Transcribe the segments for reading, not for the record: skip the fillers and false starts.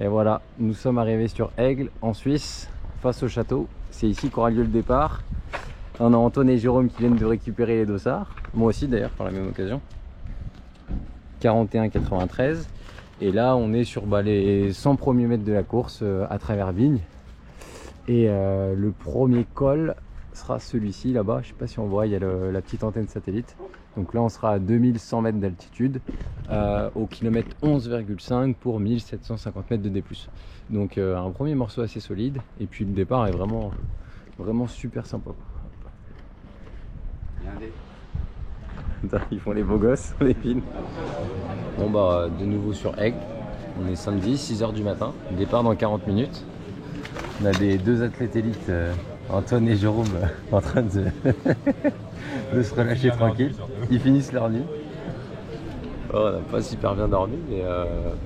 Et voilà, nous sommes arrivés sur Aigle, en Suisse, face au château. C'est ici qu'aura lieu le départ. On a Antoine et Jérôme qui viennent de récupérer les dossards. Moi aussi d'ailleurs, par la même occasion. 41,93. Et là, on est sur les 100 premiers mètres de la course à travers Vignes. Et le premier col sera celui-ci là-bas. Je sais pas si on voit, il y a la petite antenne satellite. Donc là, on sera à 2100 mètres d'altitude au kilomètre 11,5 pour 1750 mètres de D+. Donc un premier morceau assez solide. Et puis le départ est vraiment super sympa. Ils font les beaux gosses, les films. Bon de nouveau sur Aigle. On est samedi, 6 h du matin. Départ dans 40 minutes. On a deux athlètes élites, Antoine et Jérôme, en train de se relâcher tranquille. Ils finissent leur nuit. Oh, on n'a pas super bien dormi, mais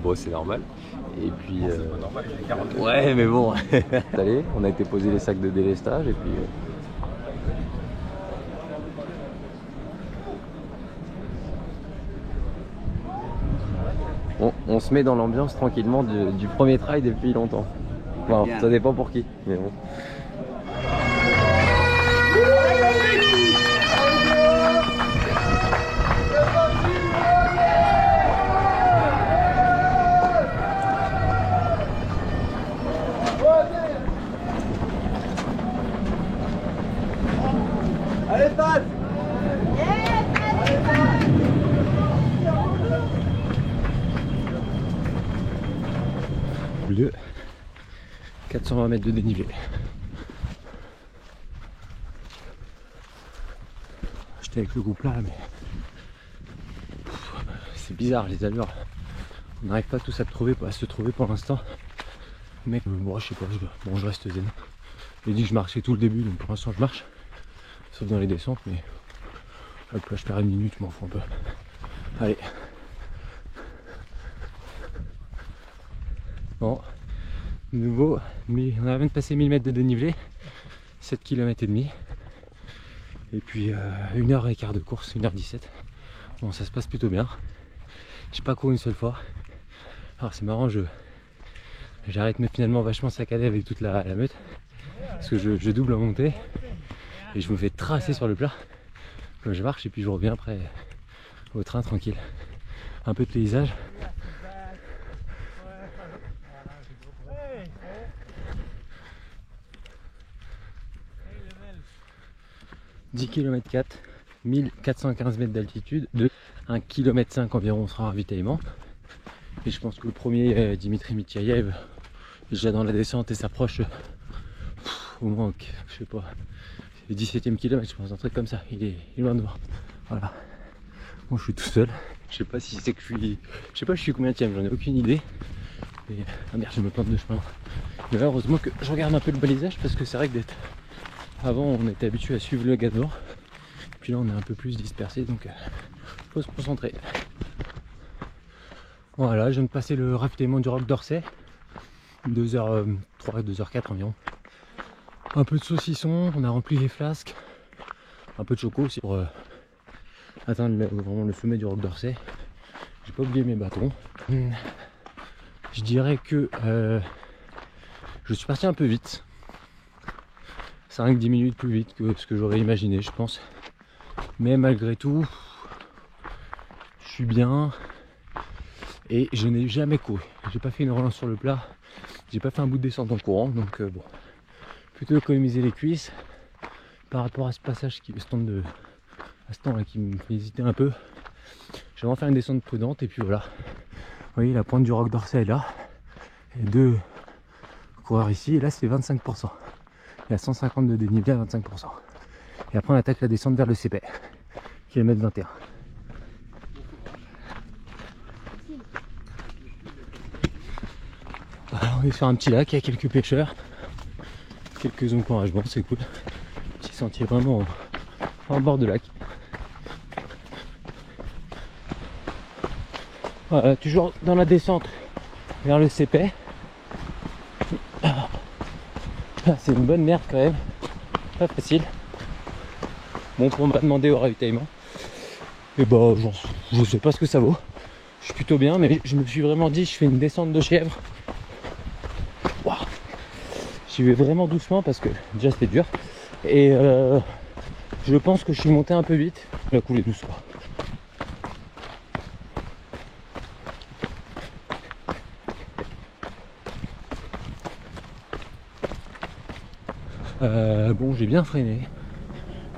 bon, c'est normal. Et puis, ouais, mais bon, allez, on a été poser les sacs de délestage et puis. On se met dans l'ambiance tranquillement du premier trail depuis longtemps. Enfin, ça dépend pour qui, mais bon. Allez, passe! Bleu, 420 mètres de dénivelé. J'étais avec le groupe là, mais c'est bizarre les allures. On n'arrive pas tous à se trouver pour l'instant. Mais bon, je sais pas, je reste zen. J'ai dit que je marchais tout le début, donc pour l'instant je marche. Sauf dans les descentes, mais là je perds une minute, je m'en fous un peu. Allez. Bon, de nouveau, on a même passé 1000 mètres de dénivelé, 7 km et demi. Et puis 1h15 de course, 1h17. Bon, ça se passe plutôt bien. J'ai pas couru une seule fois. Alors c'est marrant, j'arrête mais finalement vachement saccadé avec toute la meute. Parce que je double en montée. Et je me fais tracer sur le plat. Quand je marche et puis je reviens après au train tranquille. Un peu de paysage. 10 km 4, 1415 mètres d'altitude, de 1 km 5 environ sera ravitaillement. Et je pense que le premier, Dimitri Mityayev, déjà dans la descente et s'approche au moins, je sais pas, le 17e kilomètre, je pense, un truc comme ça. Il est loin devant. Voilà. Bon, je suis tout seul. Je sais pas si c'est que je suis combienième, j'en ai aucune idée. Et, ah merde, je me plante de chemin. Mais là, heureusement que je regarde un peu le balisage parce que c'est vrai que avant on était habitué à suivre le gazon. Puis là on est un peu plus dispersé, donc faut se concentrer. Voilà, je viens de passer le ravitaillement du Roc d'Orsay. 2h03, 2h04 environ. Un peu de saucisson, on a rempli les flasques. Un peu de choco aussi pour atteindre vraiment le sommet du Roc d'Orsay. J'ai pas oublié mes bâtons. Je dirais que je suis parti un peu vite. 5-10 minutes plus vite que ce que j'aurais imaginé, je pense. Mais malgré tout, je suis bien. Et je n'ai jamais couru. J'ai pas fait une relance sur le plat. J'ai pas fait un bout de descente en courant. Donc bon, plutôt économiser les cuisses. Par rapport à ce passage, à ce temps là qui me fait hésiter un peu. Je vais vraiment faire une descente prudente. Et puis voilà. Vous voyez, la pointe du Roc d'Orsay est là. Et deux coureurs ici. Et là, c'est 25%. Il y a 150 de dénivelé à 25%. Et après on attaque la descente vers le CP, kilomètre 21. Alors on est sur un petit lac, il y a quelques pêcheurs, quelques encouragements, c'est cool. Petit sentier vraiment en bord de lac. Voilà, toujours dans la descente vers le CP. C'est une bonne merde quand même, pas facile. Bon, on m'a demandé au ravitaillement. Et bah, je sais pas ce que ça vaut. Je suis plutôt bien, mais je me suis vraiment dit, je fais une descente de chèvre. J'y vais vraiment doucement parce que déjà c'était dur. Et je pense que je suis monté un peu vite. Il a coulé doucement. Bon, j'ai bien freiné.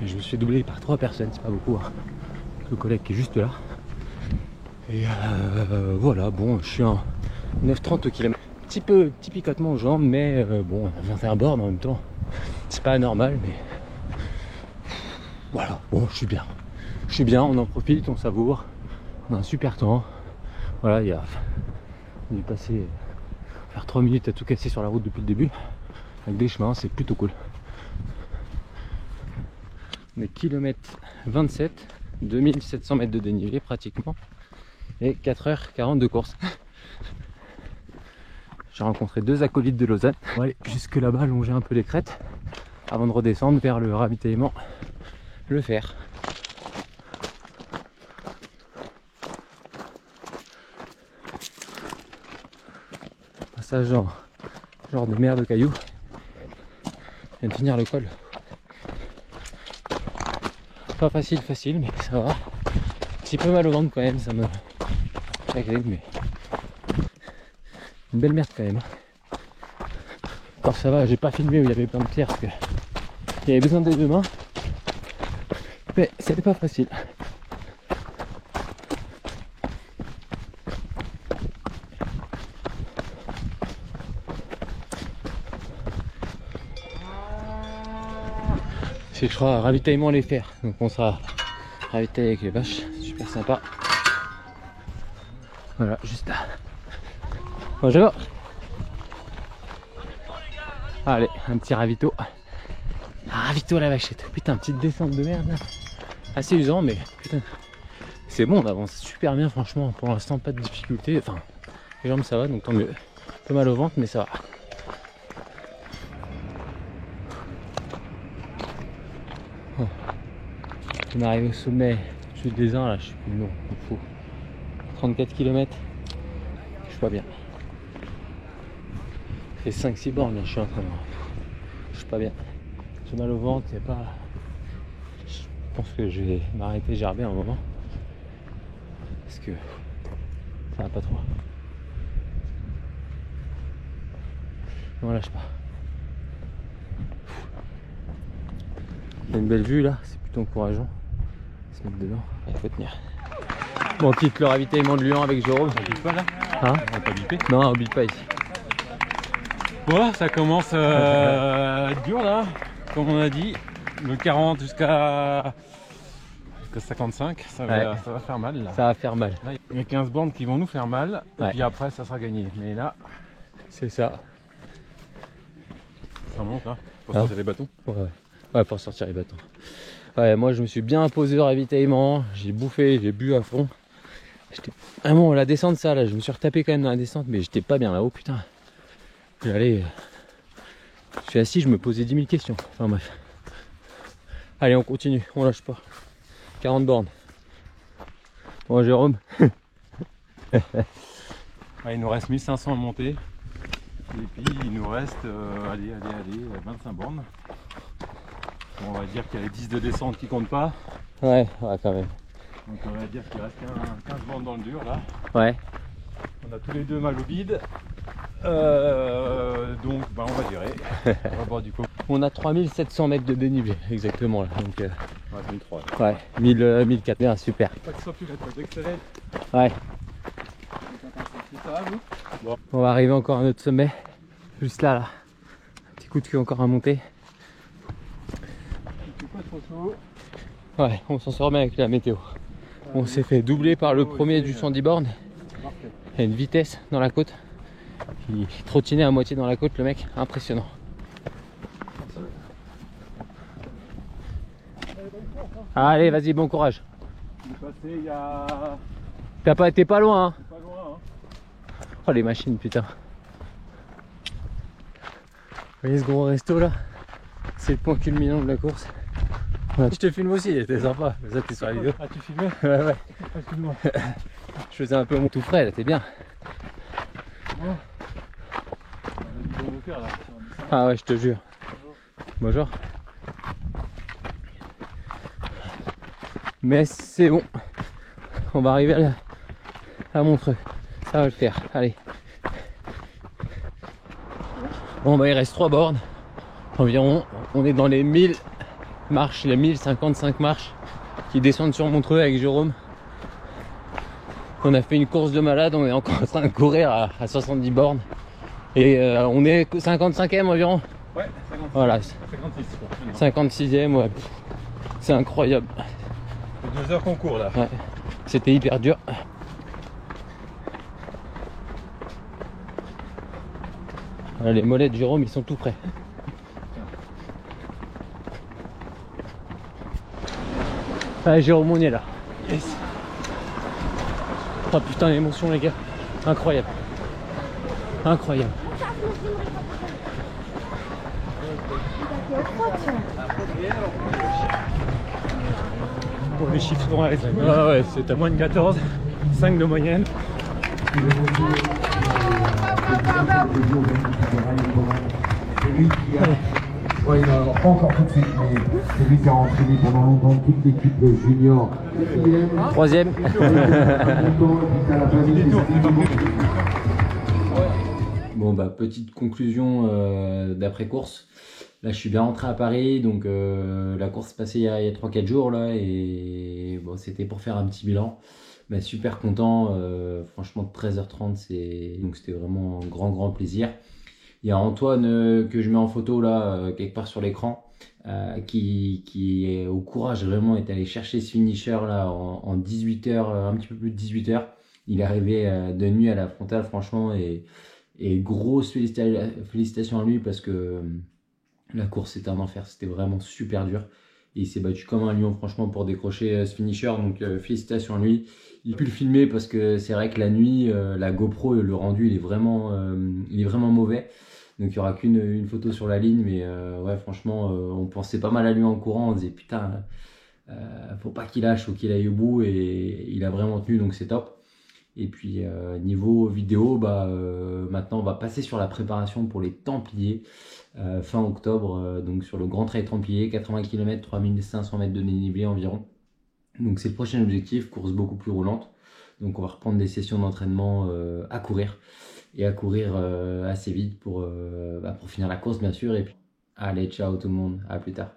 Et je me suis fait doubler par 3 personnes, c'est pas beaucoup. Hein. Le collègue qui est juste là. Et voilà, bon, je suis en 9,30 km. Petit picotement aux jambes, mais bon, on vient faire un board en même temps. C'est pas normal, mais voilà, bon, je suis bien. Je suis bien, on en profite, on savoure. On a un super temps. Voilà, on est passé faire 3 minutes à tout casser sur la route depuis le début. Avec des chemins, c'est plutôt cool. On est kilomètre 27, 2700 mètres de dénivelé pratiquement. Et 4h40 de course. J'ai rencontré 2 acolytes de Lausanne. On va aller jusque là-bas, longer un peu les crêtes avant de redescendre vers le ravitaillement, le fer. Passage genre de mer de cailloux. Je viens de finir le col. Pas facile, mais ça va. Un petit peu mal au ventre quand même, ça me chagrine, mais une belle merde quand même. Alors ça va, j'ai pas filmé où il y avait plein de pierres parce que il y avait besoin des 2 mains, mais c'était pas facile. C'est, je crois, ravitaillement les fers, donc on sera ravitaillé avec les vaches, super sympa. Voilà, juste là. Bonjour. Allez, un petit ravito. Ravito à la vachette. Putain, petite descente de merde là. Assez usant, mais putain. C'est bon, on avance super bien, franchement. Pour l'instant, pas de difficulté. Enfin, les jambes ça va, donc tant mieux. Un peu mal au ventre, mais ça va. Oh. On arrive au sommet. Je suis des uns là, je sais plus le nom. Il faut 34 km. Je suis pas bien. Ça fait 5-6 bornes là, je suis en train de... Je suis pas bien. J'ai mal au ventre, c'est pas... Je pense que je vais m'arrêter gerber un moment. Parce que ça va pas trop. Non, lâche pas. Il y a une belle vue là, c'est plutôt encourageant. Se mettre dedans, il faut tenir. Bon, on quitte le ravitaillement de Lyon avec Jérôme. On bip pas là? Hein? On va pas biper? Non, on bip pas ici. Voilà, ça commence à être dur là, comme on a dit. Le 40 jusqu'à 55, ça va faire mal là. Ça va faire mal. Là, il y a 15 bornes qui vont nous faire mal, Ouais. et puis après ça sera gagné. Mais là, C'est ça. ça monte là, pour Hein? sortir les bâtons. Ouais, pour sortir les bâtons. Ouais, moi je me suis bien posé au ravitaillement, j'ai bouffé, j'ai bu à fond. J'étais vraiment la descente ça là, je me suis retapé quand même dans la descente, mais j'étais pas bien là-haut, putain. J'allais. Je suis assis, je me posais 10 000 questions. Enfin bref. Allez, on continue, on lâche pas. 40 bornes. Bon, Jérôme. Ouais, il nous reste 1500 à monter. Et puis il nous reste, allez, 25 bornes. Bon, on va dire qu'il y a les 10 de descente qui comptent pas. Ouais, quand même. Donc on va dire qu'il reste 15 bornes dans le dur là. Ouais. On a tous les deux mal au bide. Donc bah, on va gérer. On va boire du coco. On a 3700 mètres de dénivelé, exactement là. Donc, Ouais, 1003. ouais, 1004, bien, super. Pas que ça puisse être excellent. Ouais. Ça va vous? Bon. On va arriver encore à notre sommet. Juste là, là. Un petit coup de cul encore à monter. Pas trop chaud. Ouais, on s'en sort bien avec la météo. On s'est fait doubler par le premier du 110 bornes. Il y a une vitesse dans la côte. Il trottinait à moitié dans la côte, le mec. Impressionnant. Allez, vas-y, bon courage. Il est passé il y a... T'es pas loin, hein. Pas loin, hein. Oh, les machines, putain. Vous voyez ce gros resto là? C'est le point culminant de la course. Ouais. Je te filme aussi, c'était sympa. Ça, t'es sur la vidéo. Ah, tu filmais? Ouais. Excuse-moi. Je faisais un peu mon tout frais là, t'es bien. On a du bon moteur là. Ah ouais, je te jure. Bonjour. Mais c'est bon. On va arriver à Montreux. Ça va le faire. Allez. Bon bah il reste 3 bornes. Environ. On est dans les 1000 marches, les 1055 marches qui descendent sur Montreux avec Jérôme. On a fait une course de malade, on est encore en train de courir à 70 bornes. Et on est 55e environ. Ouais, 56. Voilà. 56. 56e, ouais. C'est incroyable. Ça fait 2 heures qu'on court là. Ouais. C'était hyper dur. Voilà, les mollets de Jérôme, ils sont tout prêts. Allez Jérôme, on est là. Yes. Oh putain, l'émotion les gars. Incroyable. Incroyable. Bon, les chiffres sont là. Ah ouais, c'est à moins de 14, 5 de moyenne. Ouais, pas encore tout de suite, mais c'est lui qui a entraîné pendant longtemps toute l'équipe junior. 3e. Bon bah petite conclusion d'après-course. Là je suis bien rentré à Paris, donc la course passée il y a 3-4 jours là, et bon, c'était pour faire un petit bilan. Bah, super content, franchement 13h30 donc c'était vraiment un grand plaisir. Il y a Antoine que je mets en photo là quelque part sur l'écran, qui est au courage vraiment, est allé chercher ce finisher là en 18 heures, un petit peu plus de 18 heures. Il est arrivé de nuit à la frontale franchement, et grosse félicitations à lui parce que la course c'était un enfer, c'était vraiment super dur. Et il s'est battu comme un lion franchement pour décrocher ce finisher, donc félicitations à lui. Il a pu le filmer parce que c'est vrai que la nuit, la GoPro, le rendu il est vraiment mauvais. Donc il n'y aura qu'une photo sur la ligne, mais ouais franchement on pensait pas mal à lui en courant, on disait putain faut pas qu'il lâche, faut qu'il aille au bout, et il a vraiment tenu, donc c'est top. Et puis niveau vidéo, bah, maintenant on va passer sur la préparation pour les Templiers fin octobre, donc sur le Grand Trail Templiers, 80 km, 3500 mètres de dénivelé environ. Donc c'est le prochain objectif, course beaucoup plus roulante. Donc on va reprendre des sessions d'entraînement à courir, et à courir assez vite pour finir la course bien sûr. Et puis allez, ciao tout le monde, à plus tard.